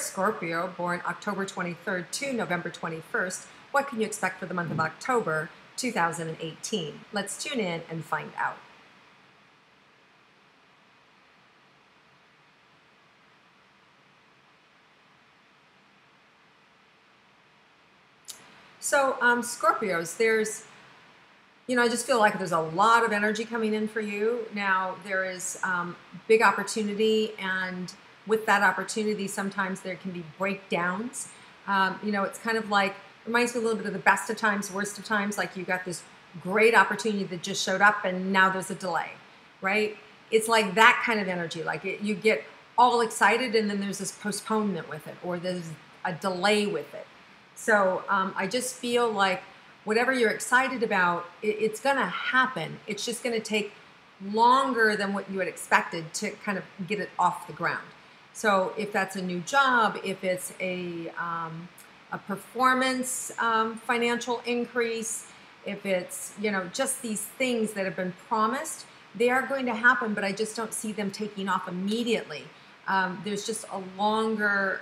Scorpio, born October 23rd to November 21st. What can you expect for the month of October 2018? Let's tune in and find out. So, Scorpios, I just feel like there's a lot of energy coming in for you. Now, there is big opportunity, and with that opportunity, sometimes there can be breakdowns. It's kind of like, reminds me a little bit of the best of times, worst of times, like you got this great opportunity that just showed up and now there's a delay, right? It's like that kind of energy. You get all excited and then there's this postponement with it, or there's a delay with it. So I just feel like whatever you're excited about, it's going to happen. It's just going to take longer than what you had expected to kind of get it off the ground. So if that's a new job, if it's a performance financial increase, if it's, just these things that have been promised, they are going to happen, but I just don't see them taking off immediately. There's just a longer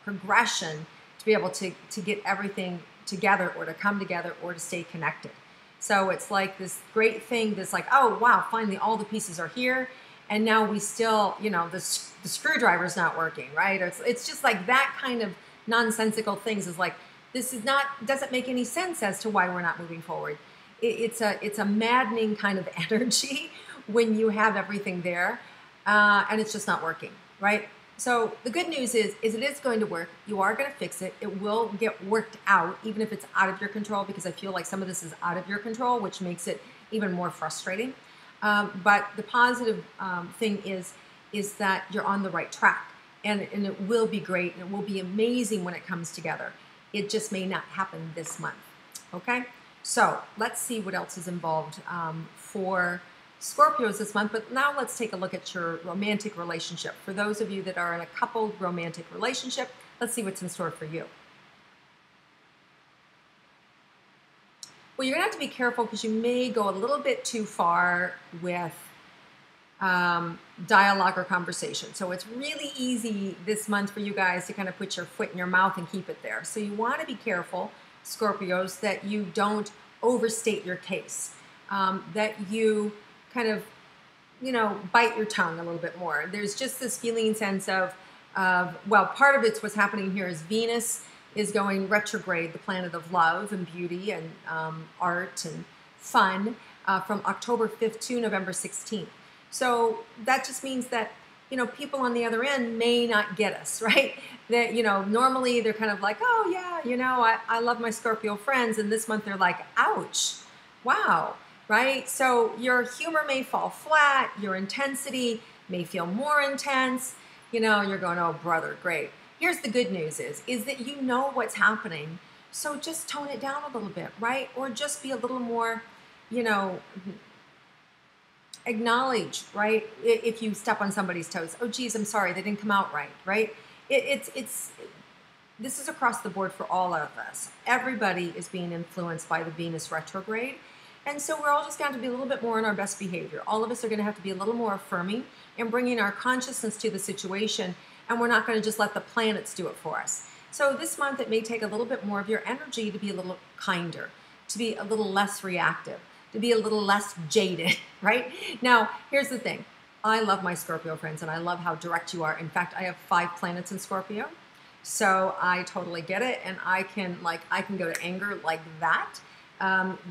progression to be able to get everything together, or to come together, or to stay connected. So it's like this great thing that's like, oh wow, finally all the pieces are here, and now we still, the screwdriver's not working, right? It's just like that kind of nonsensical things is like, doesn't make any sense as to why we're not moving forward. It's a maddening kind of energy when you have everything there, and it's just not working, right? So the good news is it is going to work. You are going to fix it. It will get worked out, even if it's out of your control, because I feel like some of this is out of your control, which makes it even more frustrating. But the positive thing is that you're on the right track, and it will be great, and it will be amazing when it comes together. It just may not happen this month, okay? So let's see what else is involved for Scorpios this month, but now let's take a look at your romantic relationship. For those of you that are in a coupled romantic relationship, let's see what's in store for you. Well, you're gonna have to be careful because you may go a little bit too far with dialogue or conversation. So it's really easy this month for you guys to kind of put your foot in your mouth and keep it there. So you want to be careful, Scorpios, that you don't overstate your case, that you kind of, bite your tongue a little bit more. There's just this feeling sense of well, part of it's what's happening here is Venus is going retrograde, the planet of love and beauty and art and fun, from October 5th to November 16th. So that just means that, people on the other end may not get us, right? That, normally they're kind of like, oh yeah, I love my Scorpio friends. And this month they're like, ouch, wow. Right? So your humor may fall flat, your intensity may feel more intense, you're going, oh brother, great. Here's the good news is that you know what's happening. So just tone it down a little bit, right? Or just be a little more, acknowledge, right? If you step on somebody's toes, oh geez, I'm sorry, they didn't come out right, right? This is across the board for all of us. Everybody is being influenced by the Venus retrograde. And so we're all just going to be a little bit more in our best behavior. All of us are going to have to be a little more affirming and bringing our consciousness to the situation. And we're not going to just let the planets do it for us. So this month, it may take a little bit more of your energy to be a little kinder, to be a little less reactive, to be a little less jaded, right? Now, here's the thing. I love my Scorpio friends, and I love how direct you are. In fact, I have 5 planets in Scorpio. So I totally get it. And I can go to anger like that.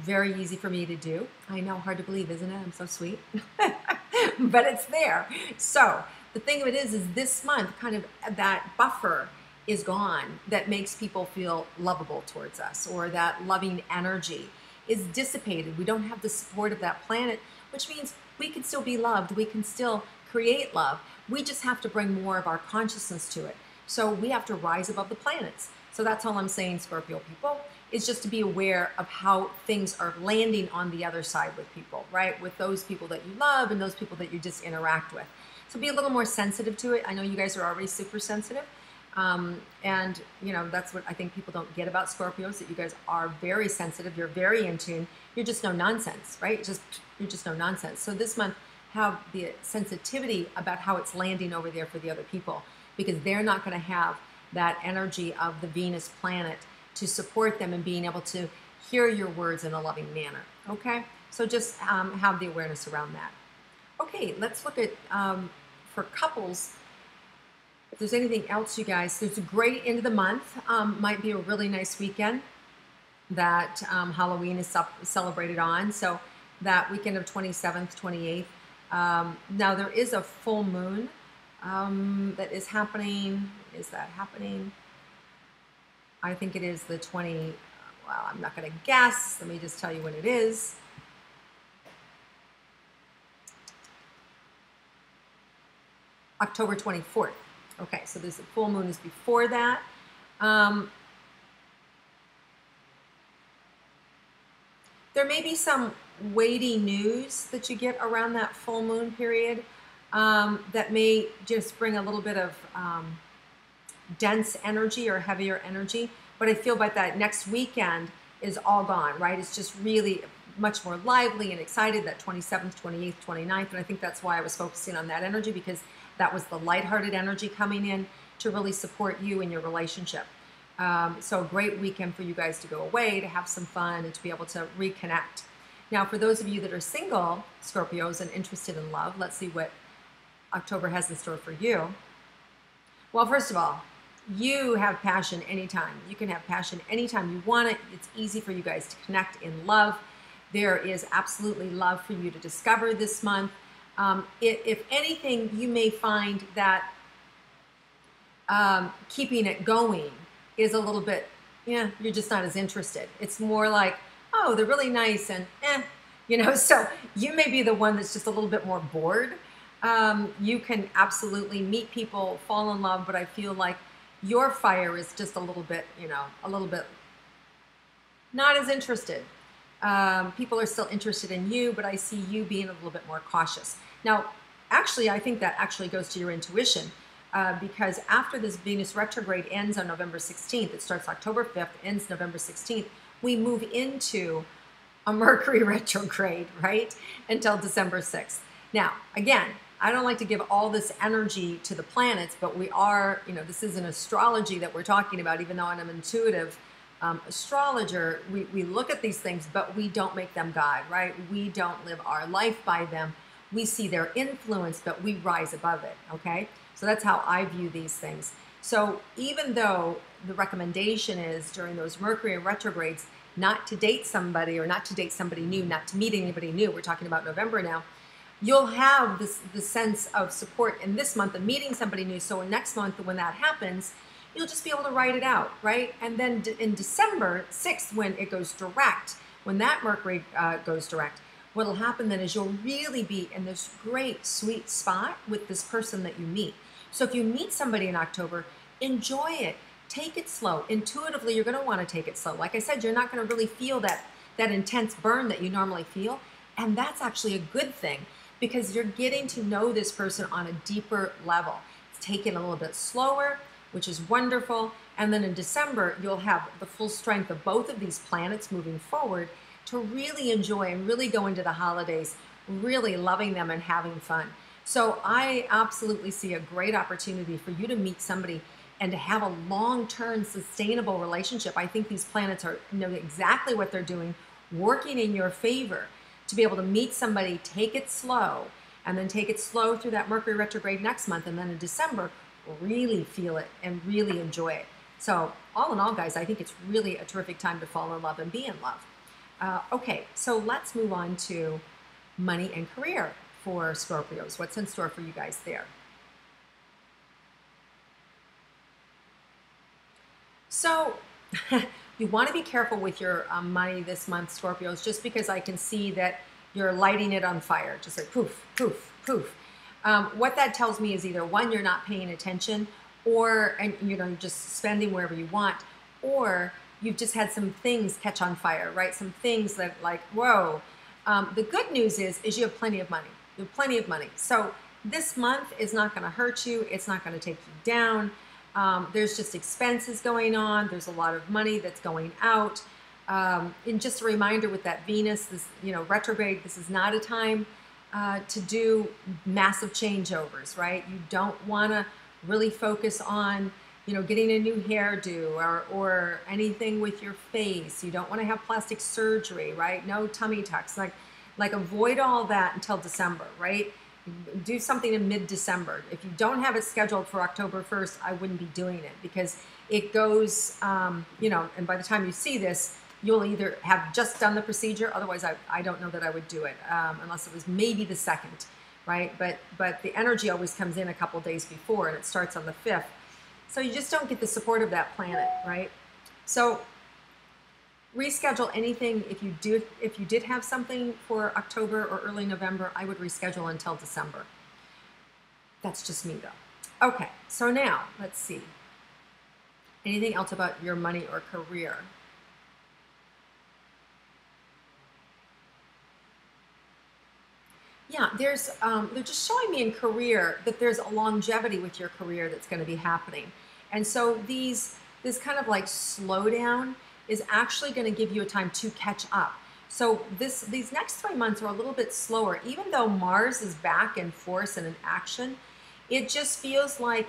Very easy for me to do. I know, hard to believe, isn't it? I'm so sweet. But it's there. So the thing of it is this month, kind of that buffer is gone that makes people feel lovable towards us, or that loving energy is dissipated. We don't have the support of that planet, which means we can still be loved. We can still create love. We just have to bring more of our consciousness to it. So we have to rise above the planets. So that's all I'm saying, Scorpio people, is just to be aware of how things are landing on the other side with people, right? With those people that you love and those people that you just interact with. So be a little more sensitive to it. I know you guys are already super sensitive. And that's what I think people don't get about Scorpios, that you guys are very sensitive. You're very in tune. You're just no nonsense, right? You're just no nonsense. So this month, have the sensitivity about how it's landing over there for the other people, because they're not going to have that energy of the Venus planet to support them in being able to hear your words in a loving manner. Okay, so just have the awareness around that. Okay, let's look at for couples. If there's anything else, you guys, there's a great end of the month. Might be a really nice weekend that Halloween is celebrated on. So that weekend of 27th, 28th. Now there is a full moon that is happening. Is that happening? I think it is the 20, well, I'm not going to guess. Let me just tell you when it is. October 24th. Okay, so this full moon is before that. There may be some weighty news that you get around that full moon period that may just bring a little bit of dense energy or heavier energy. But I feel like that next weekend is all gone, right? It's just really much more lively and excited, that 27th, 28th, 29th. And I think that's why I was focusing on that energy, because that was the lighthearted energy coming in to really support you in your relationship. So a great weekend for you guys to go away, to have some fun, and to be able to reconnect. Now, for those of you that are single, Scorpios, and interested in love, let's see what October has in store for you. Well, first of all, you have passion anytime. You can have passion anytime you want it. It's easy for you guys to connect in love. There is absolutely love for you to discover this month. If anything, you may find that keeping it going is a little bit, you're just not as interested. It's more like, oh, they're really nice and so you may be the one that's just a little bit more bored. You can absolutely meet people, fall in love, but I feel like your fire is just a little bit not as interested. People are still interested in you, but I see you being a little bit more cautious. Now, actually, I think that actually goes to your intuition, because after this Venus retrograde ends on November 16th, it starts October 5th, ends November 16th, we move into a Mercury retrograde, right, until December 6th. Now, again, I don't like to give all this energy to the planets, but we are, this is an astrology that we're talking about, even though I'm an intuitive astrologer, we look at these things, but we don't make them God, right? We don't live our life by them. We see their influence, but we rise above it, okay? So that's how I view these things. So even though the recommendation is during those Mercury retrogrades not to date somebody, or not to date somebody new, not to meet anybody new, we're talking about November now, you'll have this sense of support in this month of meeting somebody new. So in next month, when that happens, you'll just be able to write it out, right? And then in December 6th, when it goes direct, when that Mercury goes direct, what'll happen then is you'll really be in this great, sweet spot with this person that you meet. So if you meet somebody in October, enjoy it. Take it slow. Intuitively, you're going to want to take it slow. Like I said, you're not going to really feel that intense burn that you normally feel. And that's actually a good thing, because you're getting to know this person on a deeper level. Take it a little bit slower, which is wonderful. And then in December, you'll have the full strength of both of these planets moving forward to really enjoy and really go into the holidays, really loving them and having fun. So I absolutely see a great opportunity for you to meet somebody and to have a long-term sustainable relationship. I think these planets know exactly what they're doing, working in your favor to be able to meet somebody, take it slow, and then take it slow through that Mercury retrograde next month. And then in December, really feel it and really enjoy it. So all in all, guys, I think it's really a terrific time to fall in love and be in love. Okay, so let's move on to money and career for Scorpios. What's in store for you guys there? So you want to be careful with your money this month, Scorpios, just because I can see that you're lighting it on fire, just like poof, poof, poof. What that tells me is either one, you're not paying attention, or you're just spending wherever you want, or you've just had some things catch on fire, right? Some things that like, whoa. The good news is you have plenty of money. You have plenty of money. So this month is not going to hurt you. It's not going to take you down. There's just expenses going on. There's a lot of money that's going out. And just a reminder with that Venus, this retrograde, this is not a time to do massive changeovers, right? You don't want to really focus on getting a new hairdo or anything with your face. You don't want to have plastic surgery, right? No tummy tucks. Like avoid all that until December, right? Do something in mid-December. If you don't have it scheduled for October 1st, I wouldn't be doing it because it goes, and by the time you see this, you'll either have just done the procedure. Otherwise, I don't know that I would do it unless it was maybe the 2nd, right? But the energy always comes in a couple days before and it starts on the 5th. So you just don't get the support of that planet, right? So reschedule anything. If you did have something for October or early November, I would reschedule until December. That's just me though. Okay, so now let's see. Anything else about your money or career? Yeah, they're just showing me in career that there's a longevity with your career that's going to be happening. And so this kind of like slowdown is actually going to give you a time to catch up. So these next 3 months are a little bit slower, even though Mars is back in force and in action. It just feels like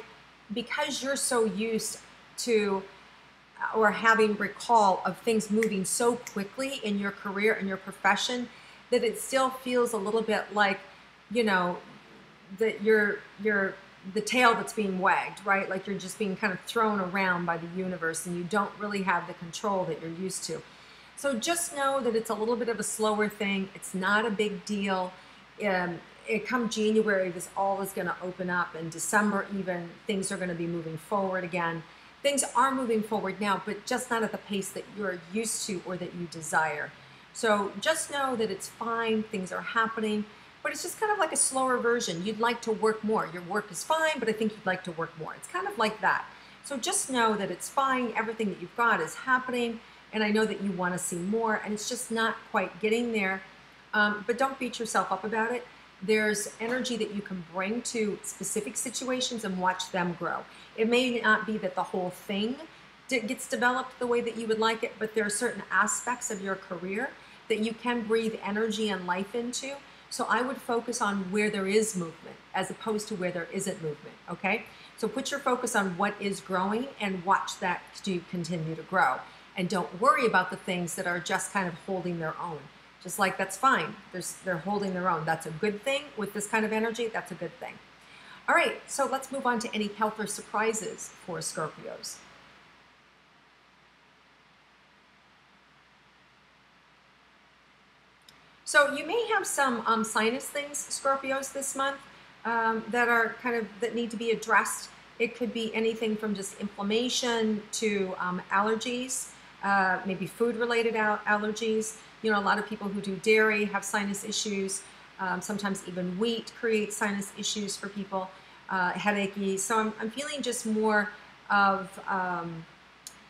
because you're so used to or having recall of things moving so quickly in your career and your profession, that it still feels a little bit like, that you're the tail that's being wagged, right? Like you're just being kind of thrown around by the universe and you don't really have the control that you're used to. So just know that it's a little bit of a slower thing. It's not a big deal. Come January, this all is going to open up. In December even, things are going to be moving forward again. Things are moving forward now, but just not at the pace that you're used to or that you desire. So just know that it's fine, things are happening, but it's just kind of like a slower version. You'd like to work more. Your work is fine, but I think you'd like to work more. It's kind of like that. So just know that it's fine. Everything that you've got is happening, and I know that you want to see more, and it's just not quite getting there. But don't beat yourself up about it. There's energy that you can bring to specific situations and watch them grow. It may not be that the whole thing gets developed the way that you would like it, but there are certain aspects of your career that you can breathe energy and life into. So I would focus on where there is movement as opposed to where there isn't movement, okay? So put your focus on what is growing and watch that continue to grow. And don't worry about the things that are just kind of holding their own. Just like that's fine, they're holding their own. That's a good thing with this kind of energy, that's a good thing. All right, so let's move on to any health or surprises for Scorpios. So you may have some sinus things, Scorpios, this month that need to be addressed. It could be anything from just inflammation to allergies, maybe food-related allergies. A lot of people who do dairy have sinus issues. Sometimes even wheat creates sinus issues for people, headachy. So I'm feeling just more of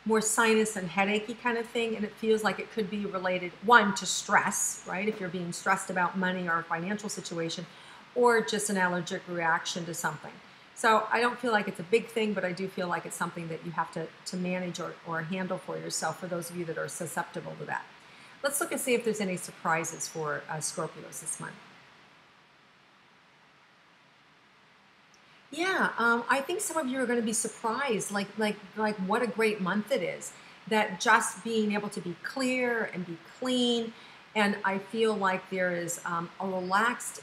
more sinus and headachy kind of thing, and it feels like it could be related, one, to stress, right? If you're being stressed about money or a financial situation, or just an allergic reaction to something. So I don't feel like it's a big thing, but I do feel like it's something that you have to manage or handle for yourself, for those of you that are susceptible to that. Let's look and see if there's any surprises for Scorpios this month. Yeah, I think some of you are going to be surprised, like what a great month it is. That just being able to be clear and be clean, and I feel like there is a relaxed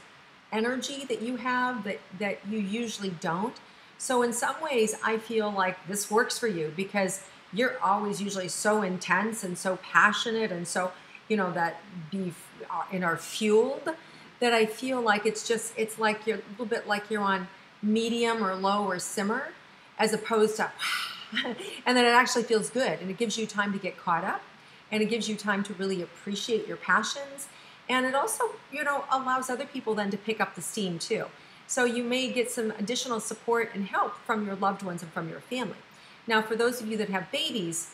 energy that you have that you usually don't. So in some ways, I feel like this works for you because you're always usually so intense and so passionate and so that are fueled, that I feel like it's like you're a little bit like you're on medium or low or simmer, as opposed to and then it actually feels good, and it gives you time to get caught up, and it gives you time to really appreciate your passions, and it also allows other people then to pick up the steam too. So you may get some additional support and help from your loved ones and from your family. Now, for those of you that have babies,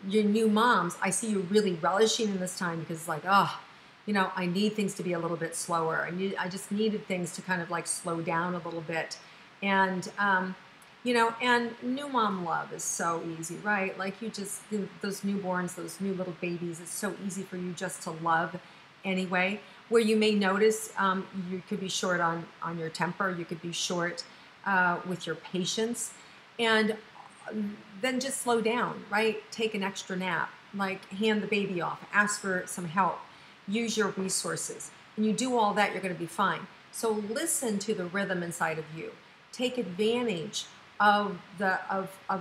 your new moms, I see you really relishing in this time because it's like, I need things to be a little bit slower. I just needed things to kind of like slow down a little bit. And, and new mom love is so easy, right? Like those newborns, those new little babies, it's so easy for you just to love anyway. Where you may notice you could be short on your temper. You could be short with your patience. And then just slow down, right? Take an extra nap, like hand the baby off, ask for some help, use your resources. And you do all that, you're going to be fine. So listen to the rhythm inside of you. Take advantage of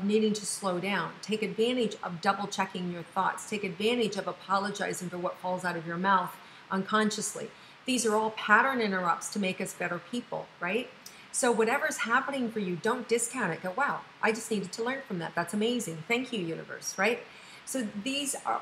needing to slow down. Take advantage of double checking your thoughts. Take advantage of apologizing for what falls out of your mouth unconsciously. These are all pattern interrupts to make us better people, right? So whatever's happening for you, don't discount it. Go, wow, I just needed to learn from that. That's amazing. Thank you, universe, right? So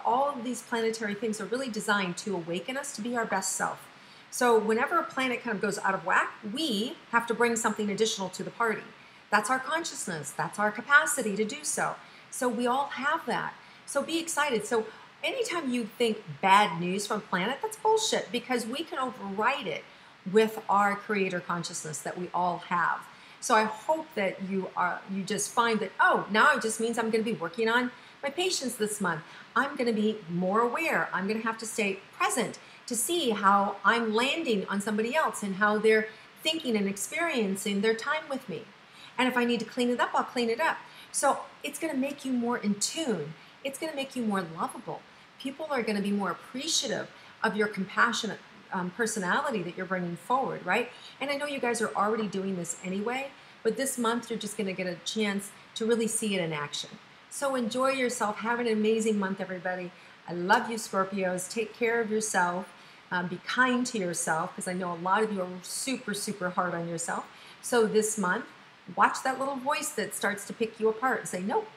all of these planetary things are really designed to awaken us to be our best self. So whenever a planet kind of goes out of whack, we have to bring something additional to the party. That's our consciousness. That's our capacity to do so. So we all have that. So be excited. So anytime you think bad news from planet, that's bullshit, because we can override it with our creator consciousness that we all have. So I hope that you just find that, oh, now it just means I'm going to be working on my patience this month. I'm going to be more aware. I'm going to have to stay present to see how I'm landing on somebody else and how they're thinking and experiencing their time with me. And if I need to clean it up, I'll clean it up. So it's going to make you more in tune. It's going to make you more lovable. People are going to be more appreciative of your compassionate personality that you're bringing forward, right? And I know you guys are already doing this anyway, but this month you're just going to get a chance to really see it in action. So enjoy yourself. Have an amazing month, everybody. I love you, Scorpios. Take care of yourself. Be kind to yourself, because I know a lot of you are super, super hard on yourself. So this month, watch that little voice that starts to pick you apart and say, nope,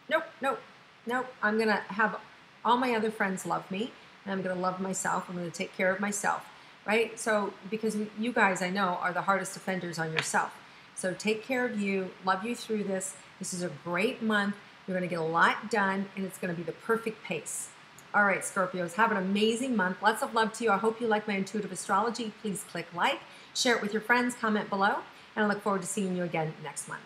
nope, nope, nope. I'm going to have all my other friends love me, and I'm going to love myself. I'm going to take care of myself, right? So because you guys, I know, are the hardest offenders on yourself. So take care of you, love you through this. This is a great month. You're going to get a lot done, and it's going to be the perfect pace. All right, Scorpios, have an amazing month. Lots of love to you. I hope you like my intuitive astrology. Please click like, share it with your friends, comment below, and I look forward to seeing you again next month.